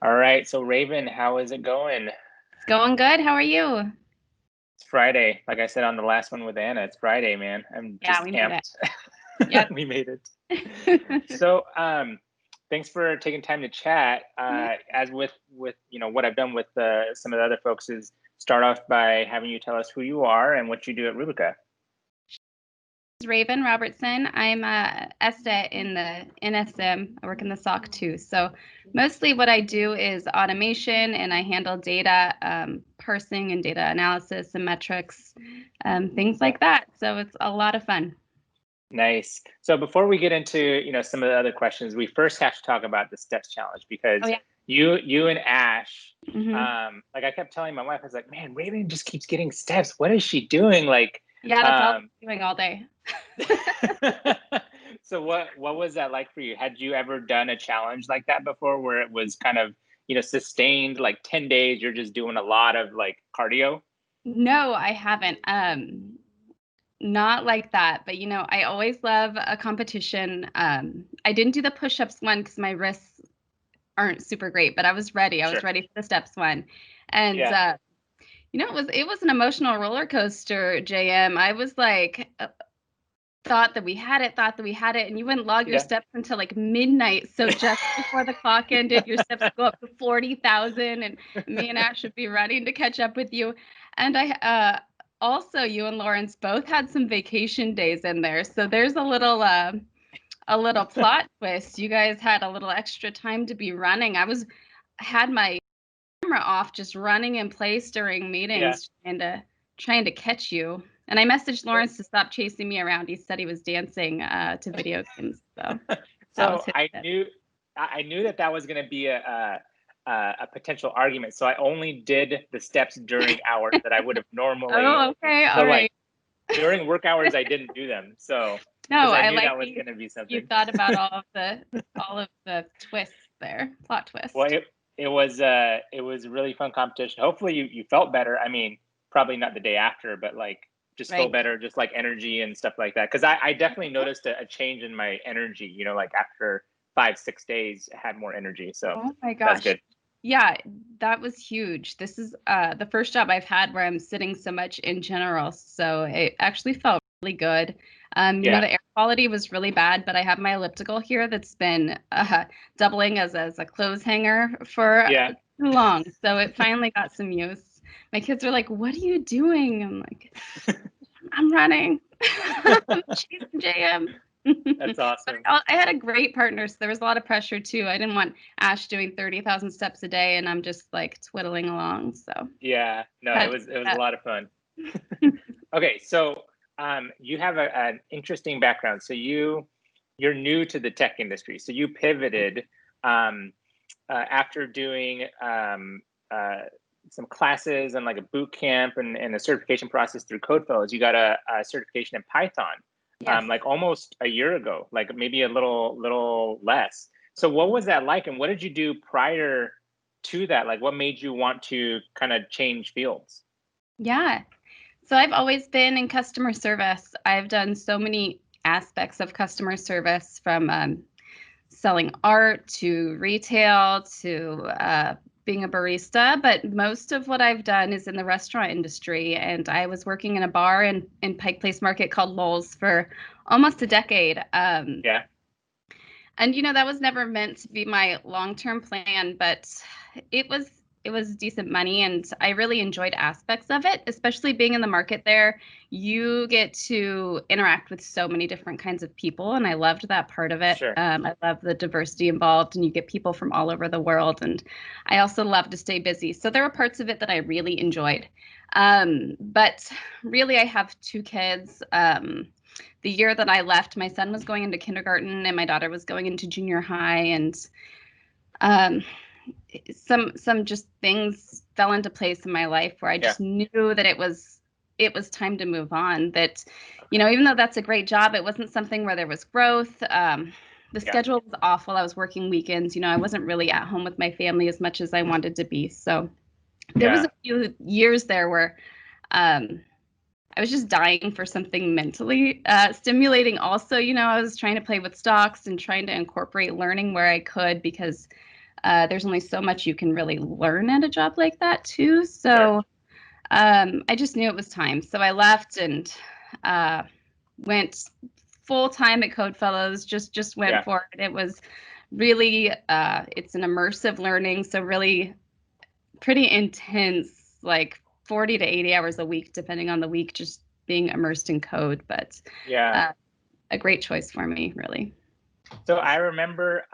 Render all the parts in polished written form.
All right, so Raven, how is it going? It's going good. How are you? It's Friday. Like I said on the last one with Anna, it's Friday, man. I'm Yeah, just we made it. amped. Yep. We made it. So, thanks for taking time to chat. Yeah. As with what I've done with some of the other folks is start off by having you tell us who you are and what you do at Rubica. This is Raven Robertson. I'm a SDET in the NSM. I work in the SOC too. So mostly what I do is automation and I handle data parsing and data analysis and metrics, things like that. So it's a lot of fun. Nice. So before we get into some of the other questions, we first have to talk about the steps challenge Oh because yeah. you and Ash, Hmm. like I kept telling my wife, I was like, man, Raven just keeps getting steps. What is she doing? Like, Yeah, that's all I'm um, doing all day. so what was that like for you? Had you ever done a challenge like that before, where it was kind of sustained like 10 days? You're just doing a lot of like cardio. No, I haven't. Not like that, but I always love a competition. I didn't do the push-ups one because my wrists aren't super great, but I was ready. I was Sure. ready for the steps one. And Yeah. it was an emotional roller coaster, JM. I was like thought that we had it, and you wouldn't log your Yeah. steps until like midnight. So just before the clock ended, your steps go up to 40,000, and me and Ash should be running to catch up with you. And I also, you and Lawrence both had some vacation days in there. So there's a little plot twist. You guys had a little extra time to be running. Had my camera off, just running in place during Yeah. meetings, trying to catch you. And I messaged Lawrence to stop chasing me around. He said he was dancing to video games, so that was So his I tip. knew that was going to be a potential argument. So I only did the steps during hours that I would have normally. Oh, okay, So all like right. during work hours, I didn't do them. So No, because I I knew like that was you. going to be You something. thought about all of the twists there, plot Well, twist. it was a really fun competition. Hopefully you felt better. I mean, probably not the day after, but like just feel Right. better, just like energy and stuff like that. Because I definitely noticed a change in my energy. Like after 5-6 days, I had more energy. So Oh my that's gosh. good. Yeah, that was huge. This is the first job I've had where I'm sitting so much in general. So it actually felt really good. Yeah. The air quality was really bad, but I have my elliptical here that's been doubling as a clothes hanger for Yeah. too long. So it finally got some use. My kids are like, "What are you doing?" I'm like, "I'm running. I'm chasing JM." That's But awesome. I had a great partner, so there was a lot of pressure too. I didn't want Ash doing 30,000 steps a day, and I'm just like twiddling along. So Yeah. No, it had to was keep it was a that. lot of fun. Okay, so you have an interesting background. So you're new to the tech industry. So you pivoted um, after doing some classes and like a boot camp and a certification process through CodeFellows. You got a certification in Python, Yes. like almost a year ago, like maybe a little less. So what was that like, and what did you do prior to that? Like, what made you want to kind of change fields? Yeah. So I've always been in customer service. I've done so many aspects of customer service from selling art to retail to being a barista, but most of what I've done is in the restaurant industry. And I was working in a bar in Pike Place Market called Lowell's for almost a decade. Yeah, And that was never meant to be my long-term plan, but it was it was decent money and I really enjoyed aspects of it, especially being in the market there. You get to interact with so many different kinds of people and I loved that part of it. sure. I love the diversity involved and you get people from all over the world and I also love to stay busy. So there were parts of it that I really enjoyed. But really I have two kids. The year that I left, my son was going into kindergarten and my daughter was going into junior high, and um, some just things fell into place in my life where I Yeah, just knew that it was time to move on. That even though that's a great job, it wasn't something where there was growth. The yeah, schedule was awful. I was working weekends. I wasn't really at home with my family as much as I wanted to be. So there was yeah, a few years there where um, I was just dying for something mentally stimulating. Also, I was trying to play with stocks and trying to incorporate learning where I could because there's only so much you can really learn at a job like that too. So Sure. I just knew it was time. So I left and went full time at Code Fellows. Just went Yeah. for it. It was really it's an immersive learning, so really pretty intense, like 40 to 80 hours a week, depending on the week, just being immersed in code. But Yeah. a great choice for me, really. So I remember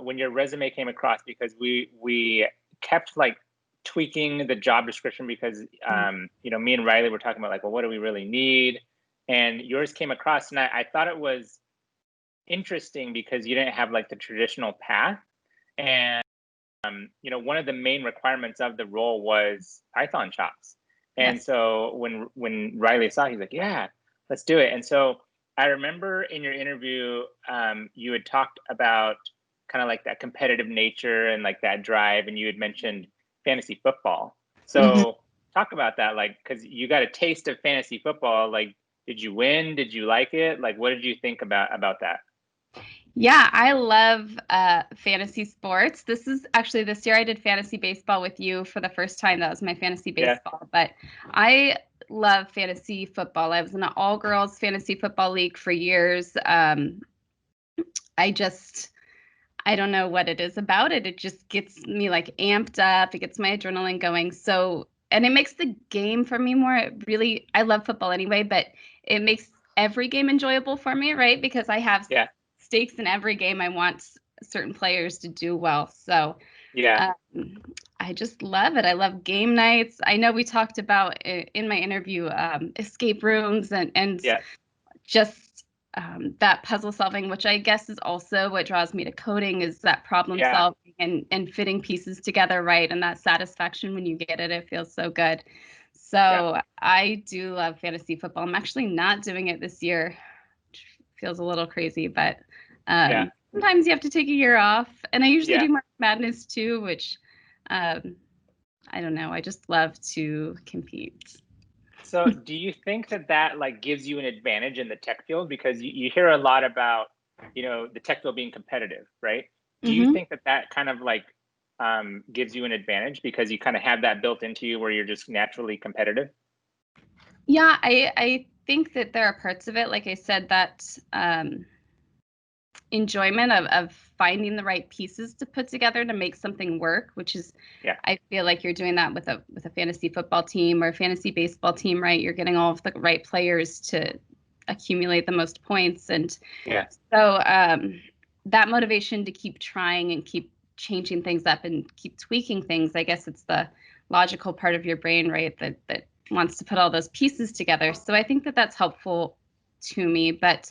when your resume came across, because we kept like tweaking the job description because you know, me and Riley were talking about like, well, what do we really need? And yours came across, and I thought it was interesting because you didn't have like the traditional path. And you know, one of the main requirements of the role was Python chops. And Yes. so when Riley saw it, he's like, yeah, let's do it. And so I remember in your interview, you had talked about kind of like that competitive nature and like that drive, and you had mentioned fantasy football. Mhm. So talk about that, like, because you got a taste of fantasy football. Like, did you win? Did you like it? Like, what did you think about that? Yeah, I love fantasy sports. This is actually this year I did fantasy baseball with you for the first time. That was my fantasy Yeah, baseball. But I love fantasy football. I was in an all girls fantasy football league for years. I just, I don't know what it is about it. It just gets me like amped up. It gets my adrenaline going. So, and it makes the game for me more really, I love football anyway, but it makes every game enjoyable for me, right? Because I have yeah, stakes in every game. I want certain players to do well. So, yeah, um, I just love it. I love game nights. I know we talked about in my interview escape rooms and yeah, just that puzzle solving, which I guess is also what draws me to coding, is that problem yeah, solving and fitting pieces together right, and that satisfaction when you get it. It feels so good. yeah, So I do love fantasy football. I'm actually not doing it this year, which feels a little crazy, but yeah, sometimes you have to take a year off. And I usually yeah. do March Madness too, which um, I don't know. I just love to compete. So do you think that that like gives you an advantage in the tech field? Because you hear a lot about, you know, the tech field being competitive, right? Do you Hmm. think that that kind of like gives you an advantage because you kind of have that built into you where you're just naturally competitive? Yeah, I think that there are parts of it, like I said, that enjoyment of finding the right pieces to put together to make something work, which is Yeah, I feel like you're doing that with a fantasy football team or a fantasy baseball team, right? You're getting all of the right players to accumulate the most points. And yeah, so that motivation to keep trying and keep changing things up and keep tweaking things, I guess it's the logical part of your brain, right? That wants to put all those pieces together. So I think that that's helpful to me. But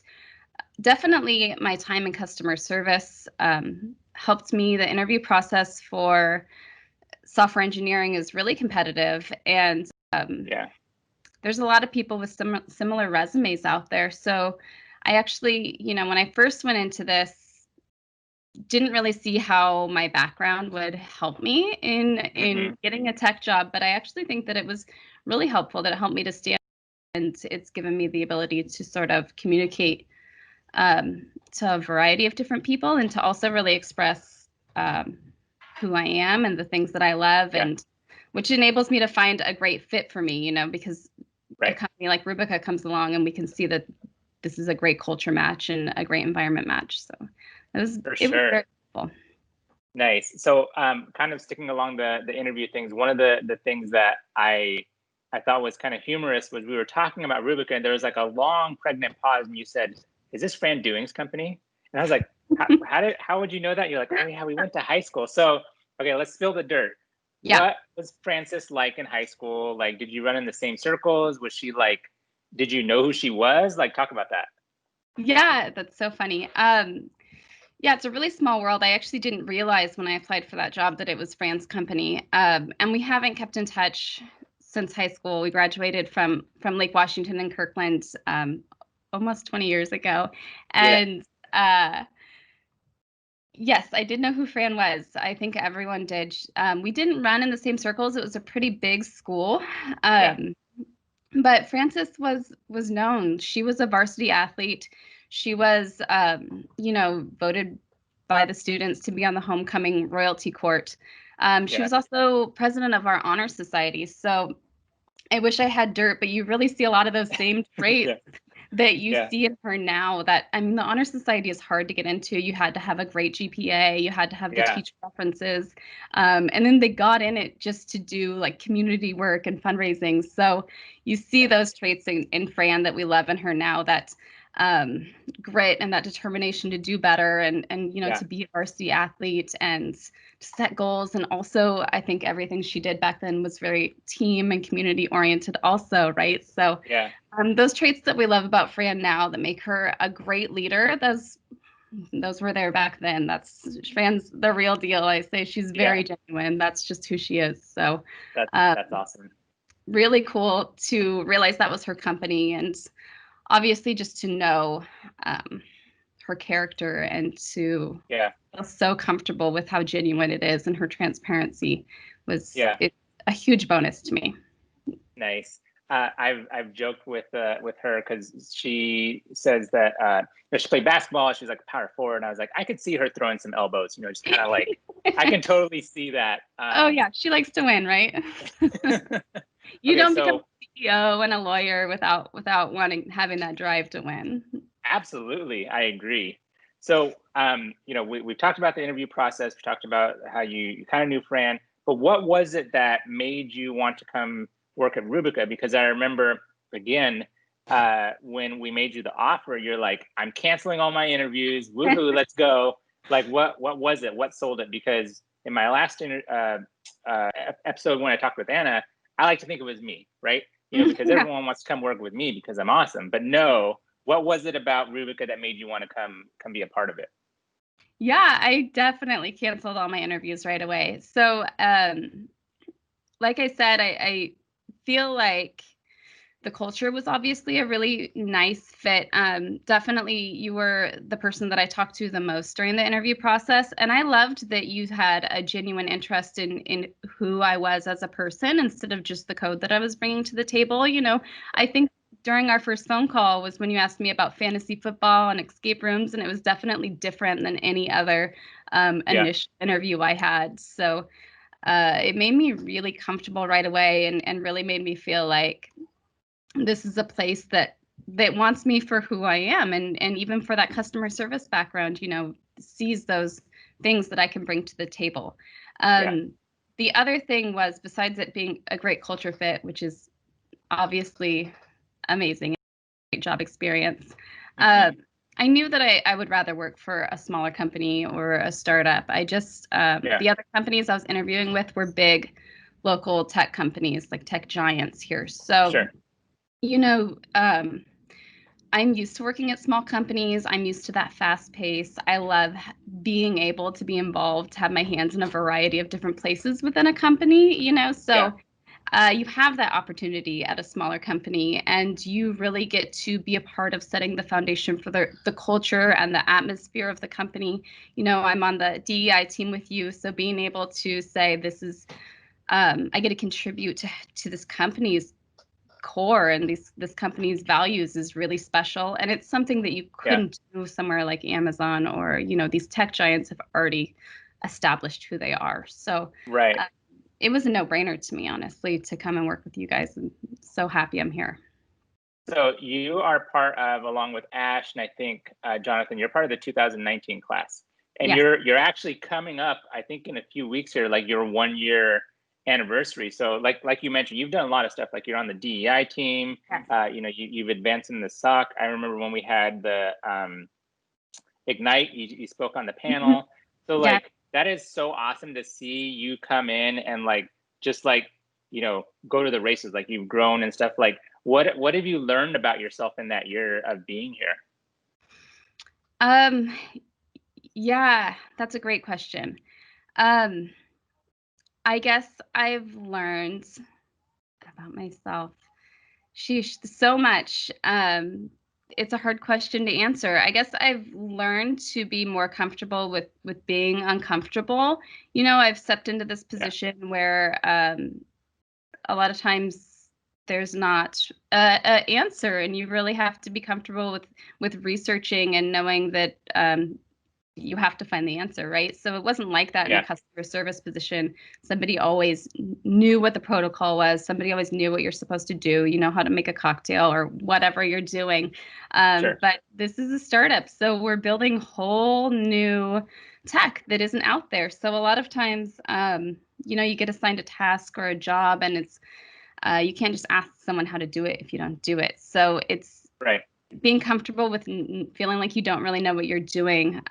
definitely my time in customer service helped me. The interview process for software engineering is really competitive, and yeah, there's a lot of people with similar resumes out there. So I actually, when I first went into this, didn't really see how my background would help me in hmm, getting a tech job, but I actually think that it was really helpful, that it helped me to stand, and it's given me the ability to sort of communicate to a variety of different people, and to also really express um, who I am and the things that I love, yeah, and which enables me to find a great fit for me, because a right, company like Rubica comes along and we can see that this is a great culture match and a great environment match. So for it was sure. very helpful. Nice. So, kind of sticking along the interview things, one of the things that I thought was kind of humorous was we were talking about Rubica, and there was like a long pregnant pause, and you said, "Is this Fran Dewing's company?" And I was like, how would you know that?" You're like, "Oh yeah, we went to high school." So, okay, let's spill the dirt. Yeah. What was Frances like in high school? Like, did you run in the same circles? Was she like, did you know who she was? Like, talk about that. Yeah, that's so funny. Yeah, it's a really small world. I actually didn't realize when I applied for that job that it was Fran's company. And we haven't kept in touch since high school. We graduated from Lake Washington in Kirkland almost 20 years ago. Yeah. And yes, I did know who Fran was. I think everyone did. We didn't run in the same circles. It was a pretty big school. Yeah. Um, but Frances was known. She was a varsity athlete. She was voted by the students to be on the homecoming royalty court. She Yeah. was also president of our honor society. So I wish I had dirt, but you really see a lot of those same traits Yeah. that you Yeah. see in her now. That, I mean, the honor society is hard to get into. You had to have a great GPA, you had to have the Yeah. teacher references, and then they got in it just to do like community work and fundraising. So you see Yeah. those traits in Fran that we love in her now, that grit and that determination to do better, and you know, Yeah. to be a varsity athlete and to set goals. And also, I think everything she did back then was very team and community oriented also, right? So Yeah. those traits that we love about Fran now that make her a great leader, those were there back then. That's Fran's the real deal. I say she's Yeah. very genuine. That's just who she is. So That's awesome. really cool to realize that was her company, and obviously just to know her character and to Yeah. feel so comfortable with how genuine it is, and her transparency was Yeah. a huge bonus to me. Nice. I've joked with her because she says that she played basketball. She's like a power forward, and I was like, I could see her throwing some elbows. You know, just kind of like I can totally see that. Oh yeah, she likes to win, right? You Okay, don't become so a CEO and a lawyer without having that drive to win. absolutely, I agree. So, you know, we've talked about the interview process. We talked about how you kind of knew Fran, but what was it that made you want to come work at Rubica? Because I remember, again, when we made you the offer, you're like, I'm canceling all my interviews. Woohoo, let's go. Like, what was it? What sold it? Because in my last episode when I talked with Anna, I like to think it was me, right? You know, because Yeah. everyone wants to come work with me because I'm awesome. But no, what was it about Rubica that made you want to come be a part of it? Yeah, I definitely canceled all my interviews right away. So, like I said, I feel like the culture was obviously a really nice fit. Definitely, you were the person that I talked to the most during the interview process, and I loved that you had a genuine interest in who I was as a person instead of just the code that I was bringing to the table. You know, I think during our first phone call was when you asked me about fantasy football and escape rooms, and it was definitely different than any other Yeah, initial interview I had. So it made me really comfortable right away, and really made me feel like this is a place that wants me for who I am, and even for that customer service background, you know, sees those things that I can bring to the table. yeah, The other thing was, besides it being a great culture fit, which is obviously amazing, great job experience, uh, hmm I knew that I would rather work for a smaller company or a startup. I just yeah, the other companies I was interviewing with were big local tech companies, like tech giants here. So sure, you know, I'm used to working at small companies. I'm used to that fast pace. I love being able to be involved, to have my hands in a variety of different places within a company, you know. yeah, So you have that opportunity at a smaller company, and you really get to be a part of setting the foundation for the culture and the atmosphere of the company. You know, I'm on the DEI team with you, so being able to say this is, I get to contribute to this company's core and this company's values is really special, and it's something that you yeah, couldn't do somewhere like Amazon, or you know, these tech giants have already established who they are. So right. it was a no-brainer to me, honestly, to come and work with you guys, and so happy I'm here. So you are part of, along with Ash and I think Jonathan, you're part of the 2019 class, and Yes. you're actually coming up, I think, in a few weeks here, like your 1 year anniversary. So like you mentioned, you've done a lot of stuff. Like you're on the DEI team. Yes. You know, you've advanced in the SOC. I remember when we had the Ignite, you spoke on the Mhm. panel. So Yeah. like that is so awesome to see you come in and like just like, you know, go to the races, like you've grown and stuff. Like what have you learned about yourself in that year of being here? Um, yeah, that's a great question. Um, I guess I've learned about myself. Sheesh, so much. It's a hard question to answer. I guess I've learned to be more comfortable with being uncomfortable. You know, I've stepped into this Yeah, position where a lot of times there's not a answer, and you really have to be comfortable with researching and knowing that you have to find the answer, right? So it wasn't like that in a Yeah, customer service position. Somebody always knew what the protocol was. Somebody always knew what you're supposed to do. You know how to make a cocktail or whatever you're doing. sure. But this is a startup, so we're building whole new tech that isn't out there. So a lot of times, you get assigned a task or a job, and it's you can't just ask someone how to do it if you don't do it. So it's Right. being comfortable with feeling like you don't really know what you're doing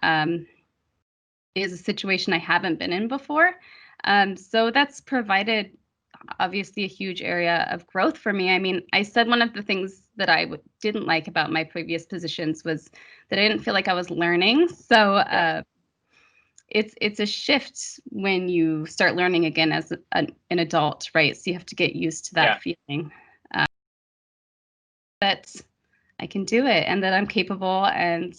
is a situation I haven't been in before. So that's provided obviously a huge area of growth for me. I mean, I said one of the things that I didn't like about my previous positions was that I didn't feel like I was learning. So it's a shift when you start learning again as an adult, right? So you have to get used to that feeling. That I can do it and that I'm capable, and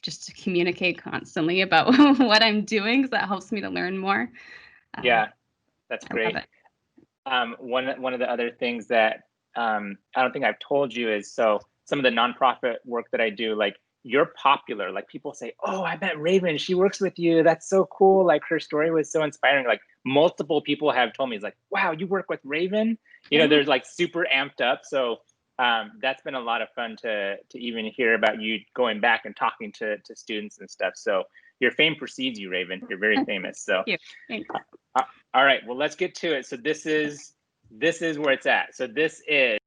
just to communicate constantly about what I'm doing, because that helps me to learn more. Yeah, that's I love great. it. One of the other things that I don't think I've told you is, so some of the nonprofit work that I do, like, you're popular. Like, people say, "Oh, I met Raven. She works with you. That's so cool. Like, her story was so inspiring." Like, multiple people have told me, it's like, "Wow, you work with Raven." They're like super amped up. So that's been a lot of fun to even hear about you going back and talking to students and stuff. So your fame precedes you, Raven. You're very famous. So Thank you. Thanks. all right, well, let's get to it. So this is where it's at. So this is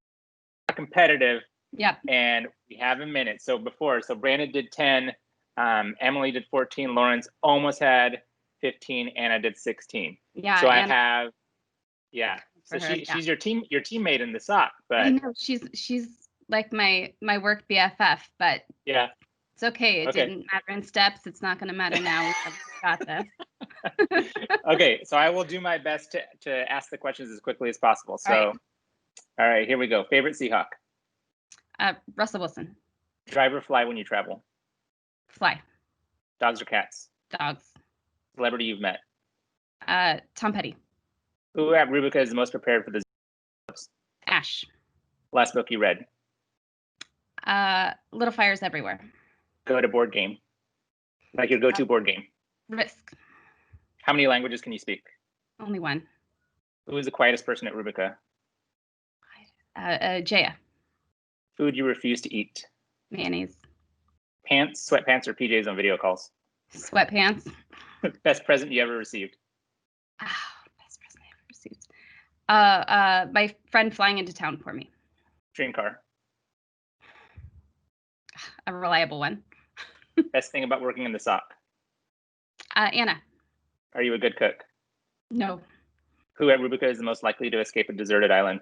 competitive, Yep. and we have a minute. So Brandon did 10, Emily did 14, Lawrence almost had 15, Anna did 16. Yeah. So I And have, yeah. So for her, she's your teammate in the SOC, but I know she's like my work BFF, but yeah, it's okay. It okay. didn't matter in steps. It's not going to matter now. We got this. Okay, so I will do my best to ask the questions as quickly as possible. So, all right, here we go. Favorite Seahawk? Russell Wilson. Drive or fly when you travel? Fly. Dogs or cats? Dogs. Celebrity you've met? Tom Petty. Who at Rubica is the most prepared for the Ash. last book you read? Little Fires Everywhere. Go to board game. Like your go-to board game. Risk. How many languages can you speak? Only one. Who is the quietest person at Rubica? Jaya. Food you refuse to eat? Mayonnaise. Pants, sweatpants, or PJs on video calls? Sweatpants. Best present you ever received? Best present I ever received. My friend flying into town for me. Dream car? A reliable one. Best thing about working in the SOC? Anna. Are you a good cook? No. Who at Rubica is the most likely to escape a deserted island?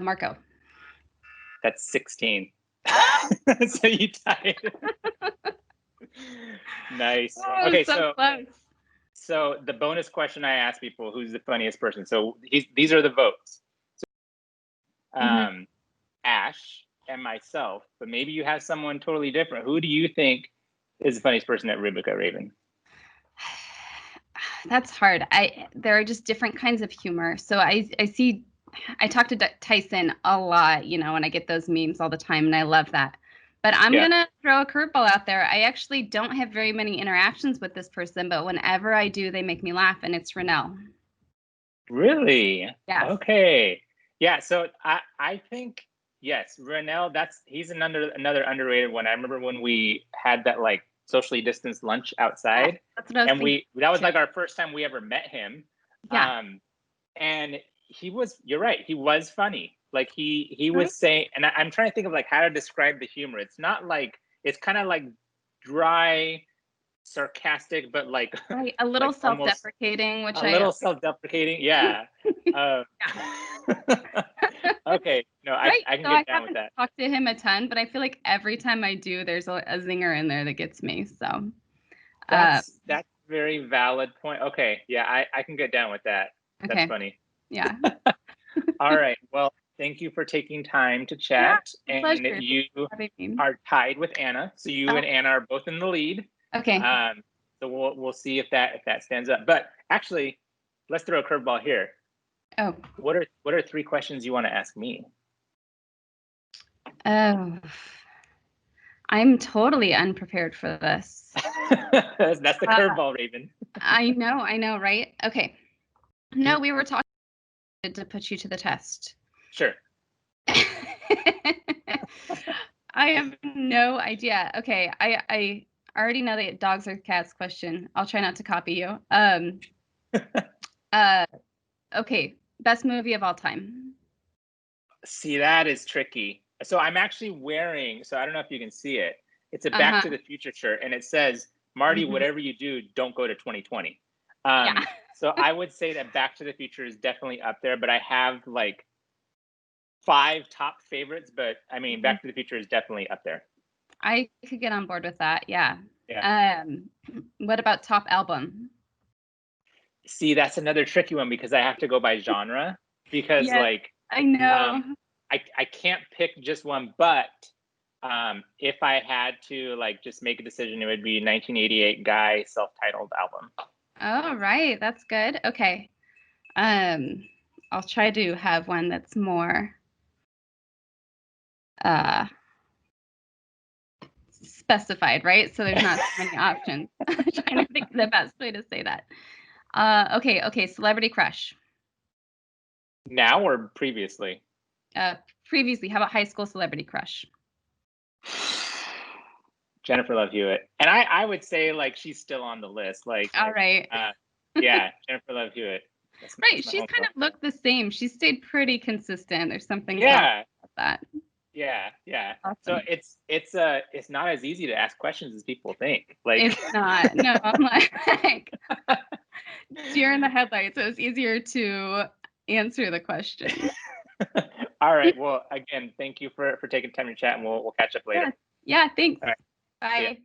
Marco. That's 16. So you tied. Nice. Oh, Okay, so close. so the bonus question I ask people: who's the funniest person? So these are the votes. So, Ash and myself, but maybe you have someone totally different. Who do you think is the funniest person at Rubica, Raven? That's hard. There are just different kinds of humor. So I talk to Tyson a lot, and I get those memes all the time, and I love that. But I'm gonna throw a curveball out there. I actually don't have very many interactions with this person, but whenever I do, they make me laugh, and it's Renell. Really? Yeah. Okay. Yeah. So I think yes, Renell. He's another underrated one. I remember when we had that like socially distanced lunch outside, That's what I was and that was too. like our first time we ever met him. Yeah. And you're right, he was funny. Like he was saying, and I'm trying to think of like how to describe the humor. It's not like, it's kind of like dry, sarcastic, but like right, a little like self-deprecating, which a little self-deprecating. Yeah. Okay. No, right. I can So get I down with that. talk to him a ton, but I feel like every time I do, there's a zinger in there that gets me. So That's very valid point. Okay. Yeah, I can get down with that. okay. That's funny. Yeah. All right. Well, thank you for taking time to chat. Yeah, and pleasure. you are tied with Anna. So you and Anna are both in the lead. Okay. So we'll see if that stands up. But actually, let's throw a curveball here. Oh. What are 3 questions you want to ask me? Oh. I'm totally unprepared for this. That's the curveball, Raven. I know, right? Okay. No, we were talking to put you to the test. Sure. I have no idea. Okay, I already know the dogs or cats question. I'll try not to copy you. Okay, best movie of all time. See, that is tricky. So I'm actually wearing, so I don't know if you can see it. It's a Back to the Future shirt, and it says, Marty, whatever you do, don't go to 2020. Yeah. So I would say that Back to the Future is definitely up there, but I have like 5 top favorites, but I mean, Back to the Future is definitely up there. I could get on board with that. Yeah. Yeah. What about top album? See, that's another tricky one because I have to go by genre because Yes, like I know. I can't pick just one, but if I had to like just make a decision, it would be 1988 Guy self-titled album. Oh, right. That's good. Okay. I'll try to have one that's more specified, right? So there's not so many options. I'm trying to think of the best way to say that. Okay, celebrity crush. Now or previously? Previously, how about high school celebrity crush? Jennifer Love Hewitt. And I would say like she's still on the list. Like, all right. Yeah, Jennifer Love Hewitt. Right, she's kind of looked the same. She stayed pretty consistent. There's something about that. Yeah. Awesome. So it's not as easy to ask questions as people think. Like it's not. No, I'm like deer in the headlights. So it's easier to answer the question. All right. Well, again, thank you for taking time to chat, and we'll catch up later. Yeah, thanks. All right. Bye.